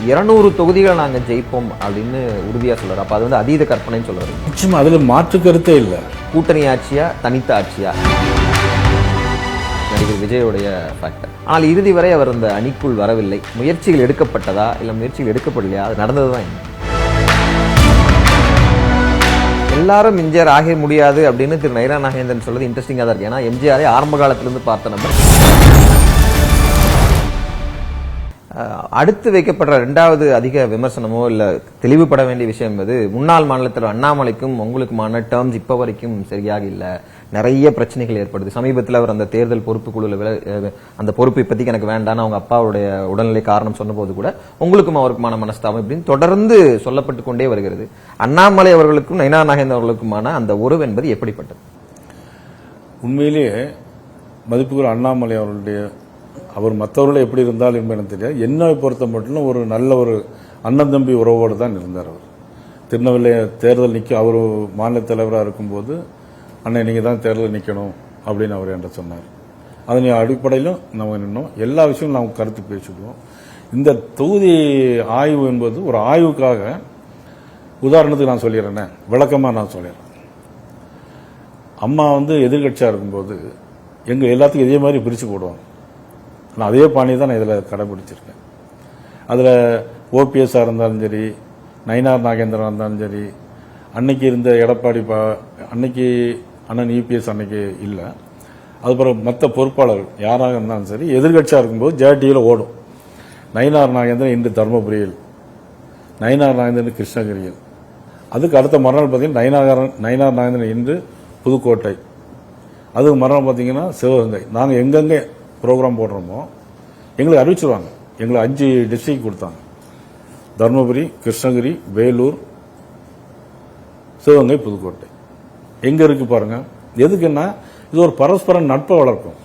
200 தொகுதிகளை நாங்க ஜெயிப்போம் அப்படின்னு உறுதியா சொல்றாரு. அப்ப அது வந்து அதீத கற்பனைன்னு சொல்றாரு. நிச்சயமா அதுல மாற்று கருத்தே இல்லை. கூட்டணி ஆட்சியா தனித்த ஆட்சியா நடிகர் விஜயோடைய ஃபேக்டர். ஆனால் இறுதி வரை அவர் அந்த அணிக்குள் வரவில்லை. முயற்சிகள் எடுக்கப்பட்டதா இல்ல முயற்சிகள் எடுக்கப்படலையா, அது நடந்ததுதான் என்ன? எல்லாரும் எம்ஜிஆர் ஆக முடியாது அப்படின்னு திரு நயினா நாகேந்திரன் சொல்றது இன்ட்ரெஸ்டிங்காக தான் இருக்கு. ஏன்னா எம்ஜிஆரை ஆரம்ப காலத்திலிருந்து பார்த்த நபர். அடுத்து வைக்கப்படுற 2வது அதிக விமர்சனமோ இல்ல தெளிவுபட வேண்டிய விஷயம் என்பது முன்னாள் மாநிலத்தில் அண்ணாமலைக்கும் உங்களுக்குமான டேர்ம்ஸ் இப்ப வரைக்கும் சரியாக இல்ல, நிறைய பிரச்சனைகள் ஏற்படுது. சமீபத்தில் அவர் அந்த தேர்தல் பொறுப்பு குழுல அந்த பொறுப்பு இப்போதைக்கு எனக்கு வேண்டான்னு அவங்க அப்பாவுடைய உடல்நிலை காரணம் சொன்னபோது கூட உங்களுக்கும் அவருக்குமான மனஸ்தாபம் இப்படின்னு தொடர்ந்து சொல்லப்பட்டு கொண்டே வருகிறது. அண்ணாமலை அவர்களுக்கும் நயினா நாகேந்திரன் அவர்களுக்குமான அந்த உறவு என்பது எப்படிப்பட்டது? உண்மையிலேயே மதிப்புக்குரிய அண்ணாமலை அவர்களுடைய அவர் மற்றவர்களை எப்படி இருந்தாலும் என்பது எனக்கு தெரியாது. என்னை பொறுத்த மட்டும் ஒரு நல்ல ஒரு அண்ணன் தம்பி உறவோடு தான் இருந்தார். அவர் திருநெல்வேலி தேர்தல் நிற்க அவர் மாநில தலைவராக இருக்கும்போது அண்ணன் நீங்கள் தான் தேர்தல் நிற்கணும் அப்படின்னு அவர் என்கிட்ட சொன்னார். அதன் அடிப்படையிலும் நம்ம நின்னோம். எல்லா விஷயமும் நாம் கருத்து பேசிடுவோம். இந்த தொகுதி ஆய்வு என்பது ஒரு ஆய்வுக்காக, உதாரணத்துக்கு நான் சொல்லிடுறேன், விளக்கமாக நான் சொல்லிடுறேன். அம்மா வந்து எதிர்கட்சியாக இருக்கும்போது எங்கள் எல்லாத்துக்கும் இதே மாதிரி பிரித்து போடுவாங்க. நான் அதே பாணி தான் நான் இதில் கடைபிடிச்சிருக்கேன். அதில் ஓபிஎஸ்ஸாக இருந்தாலும் சரி, நயினார் நாகேந்திரன் இருந்தாலும் சரி, அன்னைக்கு இருந்த எடப்பாடி அன்னைக்கு அண்ணன் இபிஎஸ் அன்னைக்கு இல்லை, அதுக்கப்புறம் மற்ற பொறுப்பாளர்கள் யாராக இருந்தாலும் சரி எதிர்கட்சியாக இருக்கும்போது ஜேடியில் ஓடும். நயினார் நாகேந்திரன் இன்று தர்மபுரியில், நயினார் நாகேந்திரன் கிருஷ்ணகிரியில், அதுக்கு அடுத்த மறுநாள் பார்த்தீங்கன்னா நயினார் நாகேந்திரன் இன்று புதுக்கோட்டை, அதுக்கு மறுநாள் பார்த்தீங்கன்னா சிவகங்கை. நாங்கள் எங்கெங்கே ப்ரோக்ராம் போடுறோமோ எங்களுக்கு அறிவிச்சிருவாங்க. எங்களை 5 டிஸ்ட்ரிக்ட் கொடுத்தாங்க: தர்மபுரி, கிருஷ்ணகிரி, வேலூர், சிவகங்கை, புதுக்கோட்டை. எங்க இருக்கு பாருங்க. எதுக்குன்னா இது ஒரு பரஸ்பர நட்பை வளர்க்கும்.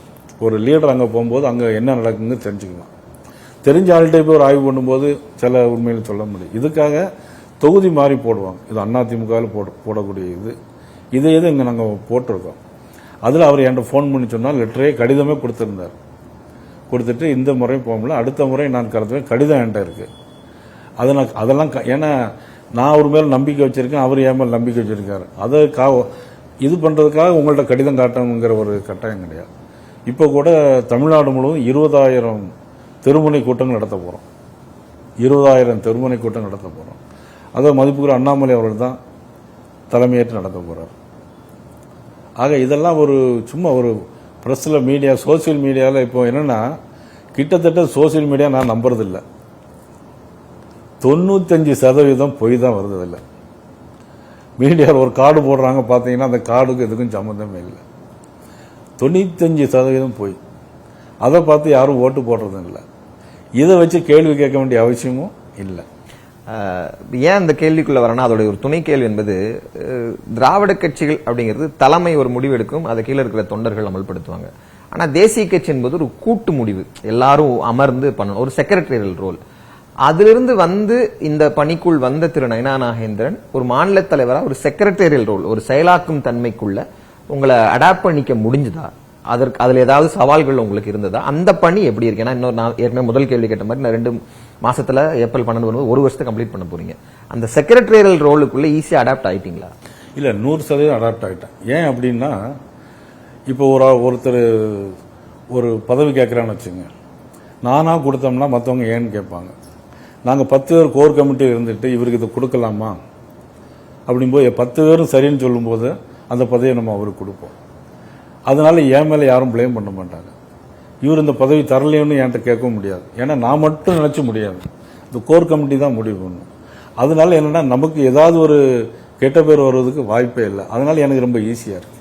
ஒரு லீடர் அங்கே போகும்போது அங்கே என்ன நடக்குன்னு தெரிஞ்சுக்கலாம். தெரிஞ்ச ஆள்கிட்ட போய் ஒரு ஆய்வு பண்ணும்போது சில உண்மையில சொல்ல முடியும். இதுக்காக தொகுதி மாறி போடுவாங்க. இது அதிமுகவில் போடக்கூடிய இதை இங்கே நாங்கள் போட்டிருக்கோம். அதில் அவர் என்கிட்ட ஃபோன் பண்ணி சொன்னால் லெட்டரே கடிதமே கொடுத்துருந்தார். கொடுத்துட்டு இந்த முறை போகல, அடுத்த முறை நான் கருத்துவேன், கடிதம் என்கிட்ட இருக்கு. அதெல்லாம் ஏன்னா நான் அவர் மேல் நம்பிக்கை வச்சிருக்கேன், அவர் என் மேல் நம்பிக்கை வச்சிருக்காரு. அதை இது பண்றதுக்காக உங்கள்ட்ட கடிதம் காட்டணுங்கிற ஒரு கட்டாயம் கிடையாது. இப்போ கூட தமிழ்நாடு முழுவதும் 20,000 தெருமுனை கூட்டங்கள் நடத்த போறோம். 20,000 தெருமுனை கூட்டம் நடத்த போறோம். அதை மதிப்புக்குரிய அண்ணாமலை அவர்கள் தான் தலைமையேற்று நடத்த போறார். ஆக இதெல்லாம் ஒரு சும்மா ஒரு பிரஸ்ல மீடியா, சோசியல் மீடியாவில் இப்போ என்னன்னா கிட்டத்தட்ட சோசியல் மீடியா நான் நம்புறதில்லை. 95% பொய் தான் வருது. இல்லை மீடியாவில் ஒரு கார்டு போடுறாங்க, பார்த்தீங்கன்னா அந்த கார்டுக்கு எதுக்கும் சம்மந்தமே இல்லை. 95% பொய். அதை பார்த்து யாரும் ஓட்டு போடுறதும் இல்லை. இதை வச்சு கேள்வி கேட்க வேண்டிய அவசியமும் இல்லை. ஏன் இந்த கேள்விக்குள்ள வரனா, அதோடைய ஒரு துணை கேள்வி என்பது, திராவிட கட்சிகள் அப்படிங்கிறது தலைமை ஒரு முடிவு எடுக்கும், அதை கீழே இருக்கிற தொண்டர்கள் அமல்படுத்துவாங்க. ஆனா தேசிய கட்சி என்பது ஒரு கூட்டு முடிவு, எல்லாரும் அமர்ந்து பண்ணணும், ஒரு செக்ரட்டரியல் ரோல். அதிலிருந்து வந்து இந்த பணிக்குள் வந்த திரு நயினா நாகேந்திரன் ஒரு மாநில தலைவரா ஒரு செக்ரட்டரியல் ரோல், ஒரு செயலாக்கும் தன்மைக்குள்ள உங்களை அடாப்ட் பண்ணிக்க முடிஞ்சுதா? அதுல ஏதாவது சவால்கள் உங்களுக்கு இருந்ததா? அந்த பணி எப்படி இருக்கு? ஏன்னா இன்னொரு நான் ஏற்கனவே முதல் கேள்வி கேட்ட மாதிரி நான் 2 மாசத்துல ஏப்ரல் 12 1 வருஷத்தை கம்ப்ளீட் பண்ண போறீங்க. அந்த செக்ரட்டரியல் ரோலுக்குள்ள ஈஸியா அடாப்ட் ஆயிட்டீங்களா? இல்ல, 100% அடாப்ட் ஆயிட்டேன். ஏன் அப்படின்னா, இப்போ ஒருத்தர் ஒரு பதவி கேட்கறான்னு வச்சுங்க, நானா கொடுத்தோம்னா மற்றவங்க ஏன்னு கேட்பாங்க. நாங்க 10 பேர் கோர் கமிட்டி இருந்துட்டு இவருக்கு இதை கொடுக்கலாமா அப்படிங்கும்போது 10 பேரும் சரின்னு சொல்லும் போது அந்த பதவியை நம்ம அவருக்கு கொடுப்போம். அதனால என் மேல யாரும் பிளேம் பண்ண மாட்டாங்க. இவர் இந்த பதவி தரலைன்னு என்கிட்ட கேட்கவும் முடியாது. ஏன்னா நான் மட்டும் நினைச்சு முடியாது, இந்த கோர் கமிட்டி தான் முடிவு பண்ணும். அதனால என்னன்னா நமக்கு ஏதாவது ஒரு கெட்ட பேர் வருவதற்கு வாய்ப்பே இல்லை. அதனால எனக்கு ரொம்ப ஈஸியா இருக்கு.